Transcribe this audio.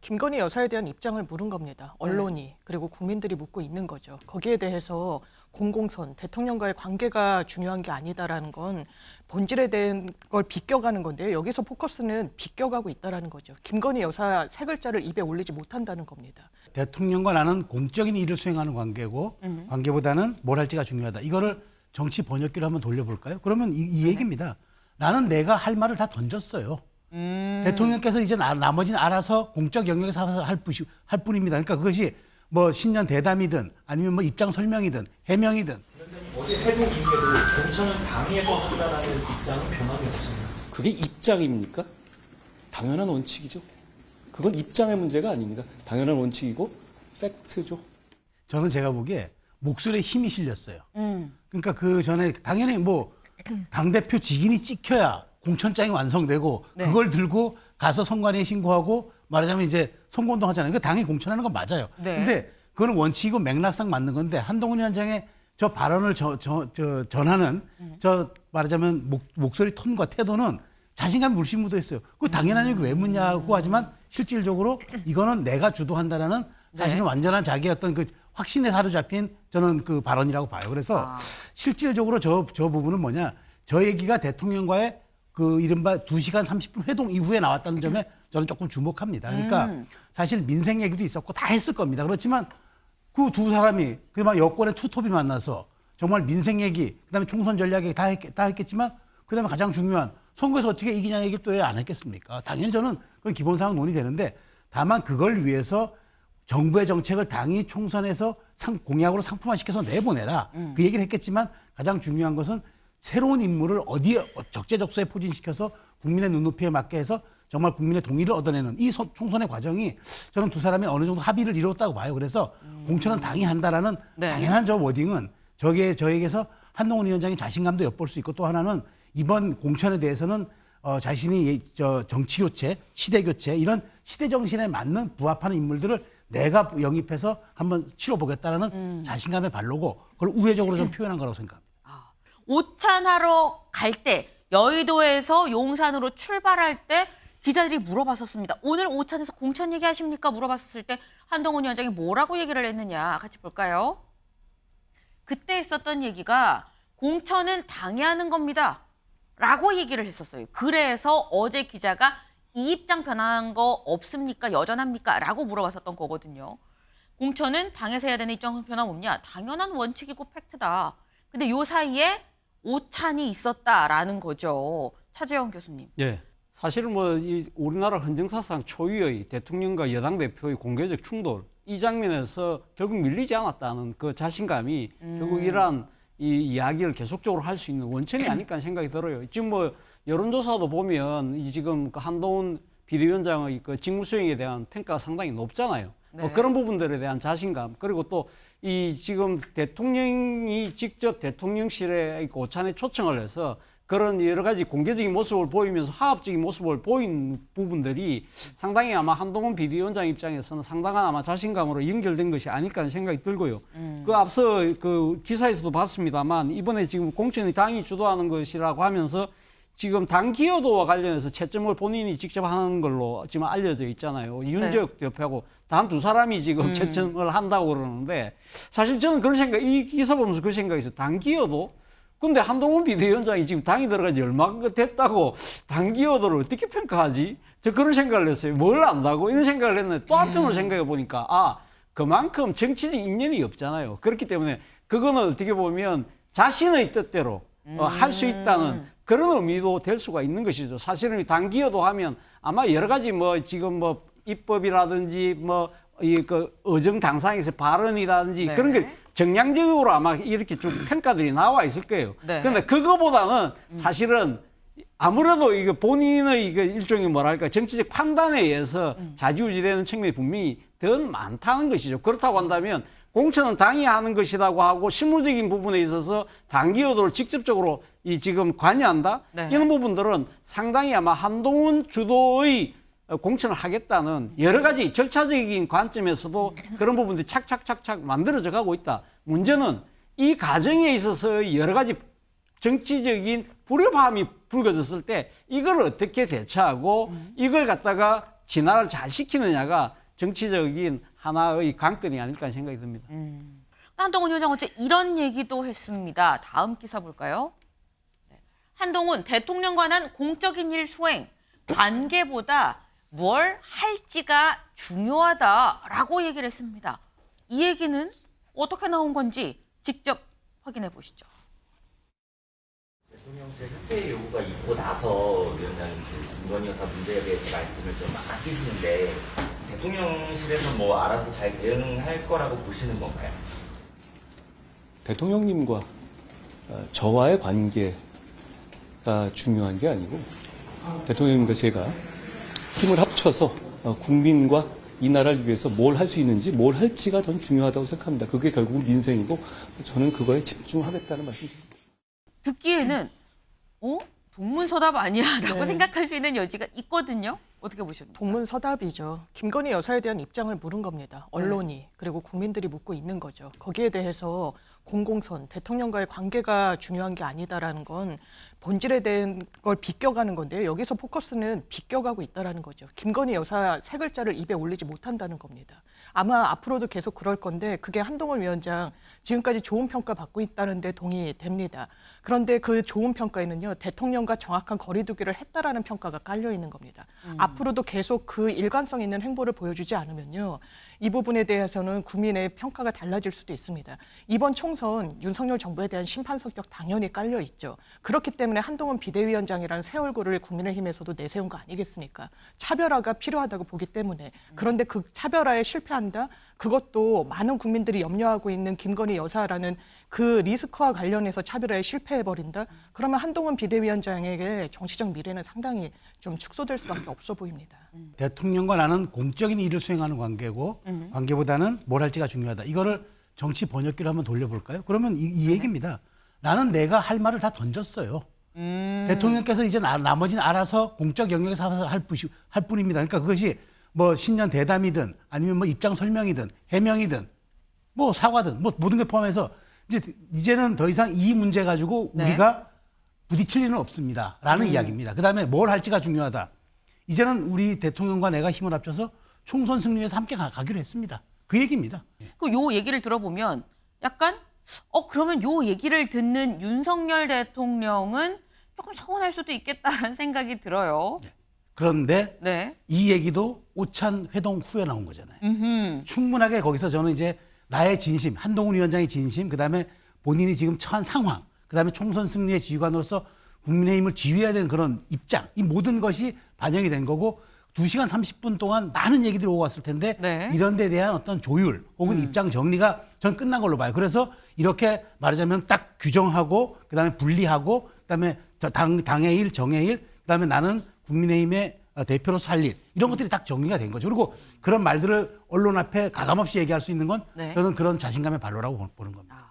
김건희 여사에 대한 입장을 물은 겁니다. 언론이 그리고 국민들이 묻고 있는 거죠. 거기에 대해서 공공선, 대통령과의 관계가 중요한 게 아니다라는 건 본질에 대한 걸 비껴가는 건데요. 여기서 포커스는 비껴가고 있다라는 거죠. 김건희 여사 세 글자를 입에 올리지 못한다는 겁니다. 대통령과 나는 공적인 일을 수행하는 관계고 관계보다는 뭘 할지가 중요하다. 이거를 정치 번역기로 한번 돌려볼까요? 그러면 이 얘기입니다. 나는 내가 할 말을 다 던졌어요. 대통령께서 이제 나머지는 알아서 공적 영역에서 할 뿐입니다. 그러니까 그것이 뭐 신년 대담이든 아니면 뭐 입장 설명이든 해명이든. 어제 세분 이후에도 공천은 당에서 한다라는 입장은 변함이 없습니다. 그게 입장입니까? 당연한 원칙이죠. 그건 입장의 문제가 아닙니다. 당연한 원칙이고 팩트죠. 저는 제가 보기에 목소리에 힘이 실렸어요. 그러니까 그 전에 당연히 뭐 당대표 직인이 찍혀야 공천장이 완성되고 네. 그걸 들고 가서 선관위에 신고하고 말하자면 이제 선거운동 하잖아요. 그 당이 공천하는 건 맞아요. 네. 근데 그거는 원칙이고 맥락상 맞는 건데 한동훈 위원장의 저 발언을 전하는 저 말하자면 목소리 톤과 태도는 자신감이 물씬 묻어 있어요. 그 당연한 얘기 왜 묻냐고 하지만 실질적으로 이거는 내가 주도한다라는 사실은 완전한 자기의 어떤 그 확신에 사로잡힌 저는 그 발언이라고 봐요. 그래서 실질적으로 저 부분은 뭐냐. 저 얘기가 대통령과의 그 이른바 2시간 30분 회동 이후에 나왔다는 점에 저는 조금 주목합니다. 그러니까 사실 민생 얘기도 있었고 다 했을 겁니다. 그렇지만 그 두 사람이 그막 여권의 투톱이 만나서 정말 민생 얘기, 그다음에 총선 전략 얘기 다 했겠지만 그다음에 가장 중요한 선거에서 어떻게 이기냐 얘기를 또 왜 안 했겠습니까? 당연히 저는 그건 기본상은 논의되는데 다만 그걸 위해서 정부의 정책을 당이 총선에서 공약으로 상품화시켜서 내보내라. 그 얘기를 했겠지만 가장 중요한 것은 새로운 인물을 어디에 적재적소에 포진시켜서 국민의 눈높이에 맞게 해서 정말 국민의 동의를 얻어내는 이 총선의 과정이 저는 두 사람이 어느 정도 합의를 이뤘다고 봐요. 그래서 공천은 당이 한다라는 당연한 저 워딩은 저에게서 한동훈 위원장이 자신감도 엿볼 수 있고 또 하나는 이번 공천에 대해서는 자신이 정치 교체, 시대 교체 이런 시대 정신에 맞는 부합하는 인물들을 내가 영입해서 한번 치러보겠다라는 자신감의 발로고 그걸 우회적으로 좀 표현한 거라고 생각합니다. 오찬하러 갈 때 여의도에서 용산으로 출발할 때 기자들이 물어봤었습니다. 오늘 오찬에서 공천 얘기하십니까? 물어봤었을 때 한동훈 위원장이 뭐라고 얘기를 했느냐 같이 볼까요? 그때 했었던 얘기가 공천은 당이 하는 겁니다. 라고 얘기를 했었어요. 그래서 어제 기자가 이 입장 변한 거 없습니까? 여전합니까? 라고 물어봤었던 거거든요. 공천은 당에서 해야 되는 입장 변화 없냐? 당연한 원칙이고 팩트다. 근데 요 사이에 오찬이 있었다라는 거죠. 차재원 교수님. 예. 사실은 뭐 이 우리나라 헌정사상 초유의 대통령과 여당 대표의 공개적 충돌 이 장면에서 결국 밀리지 않았다는 그 자신감이 결국 이러한 이 이야기를 계속적으로 할 수 있는 원천이 아닐까 생각이 들어요. 지금 뭐 여론조사도 보면 이 지금 그 한동훈 비대위원장의 그 직무 수행에 대한 평가가 상당히 높잖아요. 뭐 그런 부분들에 대한 자신감 그리고 또 이 지금 대통령이 직접 대통령실에 오찬에 초청을 해서 그런 여러 가지 공개적인 모습을 보이면서 화합적인 모습을 보인 부분들이 상당히 아마 한동훈 비대위원장 입장에서는 상당한 아마 자신감으로 연결된 것이 아닐까 하는 생각이 들고요. 그 앞서 그 기사에서도 봤습니다만 이번에 지금 공천이 당이 주도하는 것이라고 하면서 지금 당 기여도와 관련해서 채점을 본인이 직접 하는 걸로 지금 알려져 있잖아요. 윤재욱 대표하고 단 두 사람이 지금 채점을 한다고 그러는데 사실 저는 그런 생각, 이 기사 보면서 그 생각이 있어요. 당 기여도? 근데 한동훈 비대위원장이 지금 당이 들어간 지 얼마 됐다고 당 기여도를 어떻게 평가하지? 저 그런 생각을 했어요. 뭘 안다고? 이런 생각을 했는데 또 한편으로 생각해 보니까 그만큼 정치적 인연이 없잖아요. 그렇기 때문에 그거는 어떻게 보면 자신의 뜻대로 할 수 있다는 그런 의미도 될 수가 있는 것이죠. 사실은 당 기여도 하면 아마 여러 가지 뭐 지금 뭐 입법이라든지 뭐 이 그 의정 당상에서 발언이라든지 그런 게 정량적으로 아마 이렇게 좀 평가들이 나와 있을 거예요. 그런데 그거보다는 사실은 아무래도 이게 본인의 이게 일종의 뭐랄까 정치적 판단에 의해서 좌지우지되는 측면이 분명히 더 많다는 것이죠. 그렇다고 한다면 공천은 당이 하는 것이라고 하고 실무적인 부분에 있어서 당 기여도를 직접적으로 이 지금 관여한다? 이런 부분들은 상당히 아마 한동훈 주도의 공천을 하겠다는 여러 가지 절차적인 관점에서도 그런 부분들이 착착착착 만들어져 가고 있다. 문제는 이 과정에 있어서 여러 가지 정치적인 불협화음이 불거졌을 때 이걸 어떻게 대처하고 이걸 갖다가 진화를 잘 시키느냐가 정치적인 하나의 관건이 아닐까 생각이 듭니다. 한동훈 위원장 어째 이런 얘기도 했습니다. 다음 기사 볼까요? 네. 한동훈 대통령 관한 공적인 일 수행 관계보다 뭘 할지가 중요하다라고 얘기를 했습니다. 이 얘기는 어떻게 나온 건지 직접 확인해 보시죠. 대통령실 사퇴 요구가 있고 나서 위원장님 김건희 여사 문제에 대해서 말씀을 좀 아끼시는데 대통령실에서 뭐 알아서 잘 대응할 거라고 보시는 건가요? 대통령님과 저와의 관계가 중요한 게 아니고 대통령님과 제가 힘을 합쳐서 국민과 이 나라를 위해서 뭘 할 수 있는지 뭘 할지가 더 중요하다고 생각합니다. 그게 결국은 민생이고 저는 그거에 집중하겠다는 말씀입니다. 듣기에는 동문서답 아니야라고 네. 생각할 수 있는 여지가 있거든요. 어떻게 보셨나요? 동문서답이죠. 김건희 여사에 대한 입장을 물은 겁니다. 언론이 그리고 국민들이 묻고 있는 거죠. 거기에 대해서 공공선 대통령과의 관계가 중요한 게 아니다라는 건 본질에 대한 걸 비껴가는 건데요. 여기서 포커스는 비껴가고 있다라는 거죠. 김건희 여사 세 글자를 입에 올리지 못한다는 겁니다. 아마 앞으로도 계속 그럴 건데 그게 한동훈 위원장 지금까지 좋은 평가 받고 있다는데 동의됩니다. 그런데 그 좋은 평가에는요. 대통령과 정확한 거리두기를 했다라는 평가가 깔려 있는 겁니다. 앞으로도 계속 그 일관성 있는 행보를 보여주지 않으면요. 이 부분에 대해서는 국민의 평가가 달라질 수도 있습니다. 이번 총선 윤석열 정부에 대한 심판 성격 당연히 깔려 있죠. 그렇기 때문에 한동훈 비대위원장이라는 새 얼굴을 국민의힘에서도 내세운 거 아니겠습니까? 차별화가 필요하다고 보기 때문에. 그런데 그 차별화에 실패한다? 그것도 많은 국민들이 염려하고 있는 김건희 여사라는 그 리스크와 관련해서 차별화에 실패해버린다? 그러면 한동훈 비대위원장에게 정치적 미래는 상당히 좀 축소될 수밖에 없어 보입니다. 대통령과 나는 공적인 일을 수행하는 관계고 관계보다는 뭘 할지가 중요하다. 이거를 정치 번역기로 한번 돌려볼까요? 그러면 이 얘기입니다. 나는 내가 할 말을 다 던졌어요. 대통령께서 이제 나머지는 알아서 공적 영역에서 알아서 할 뿐입니다. 그러니까 그것이 뭐 신년 대담이든 아니면 뭐 입장 설명이든 해명이든 뭐 사과든 뭐 모든 게 포함해서 이제는 더 이상 이 문제 가지고 네. 우리가 부딪힐 일은 없습니다라는 이야기입니다. 그다음에 뭘 할지가 중요하다. 이제는 우리 대통령과 내가 힘을 합쳐서 총선 승리에서 함께 가기로 했습니다. 그 얘기입니다. 요 얘기를 들어보면 약간 그러면 요 얘기를 듣는 윤석열 대통령은 조금 서운할 수도 있겠다라는 생각이 들어요. 그런데 네. 이 얘기도 오찬 회동 후에 나온 거잖아요. 충분하게 거기서 저는 이제 나의 진심, 한동훈 위원장의 진심, 그다음에 본인이 지금 처한 상황, 그다음에 총선 승리의 지휘관으로서 국민의힘을 지휘해야 되는 그런 입장, 이 모든 것이 반영이 된 거고 2시간 30분 동안 많은 얘기들이 오고 왔을 텐데 네. 이런 데 대한 어떤 조율 혹은 입장 정리가 전 끝난 걸로 봐요. 그래서 이렇게 말하자면 딱 규정하고 그다음에 분리하고 그다음에 당의 일, 정의 일, 그다음에 나는 국민의힘의 대표로서 할 일, 이런 것들이 딱 정리가 된 거죠. 그리고 그런 말들을 언론 앞에 가감없이 얘기할 수 있는 건 네. 저는 그런 자신감의 발로라고 보는 겁니다.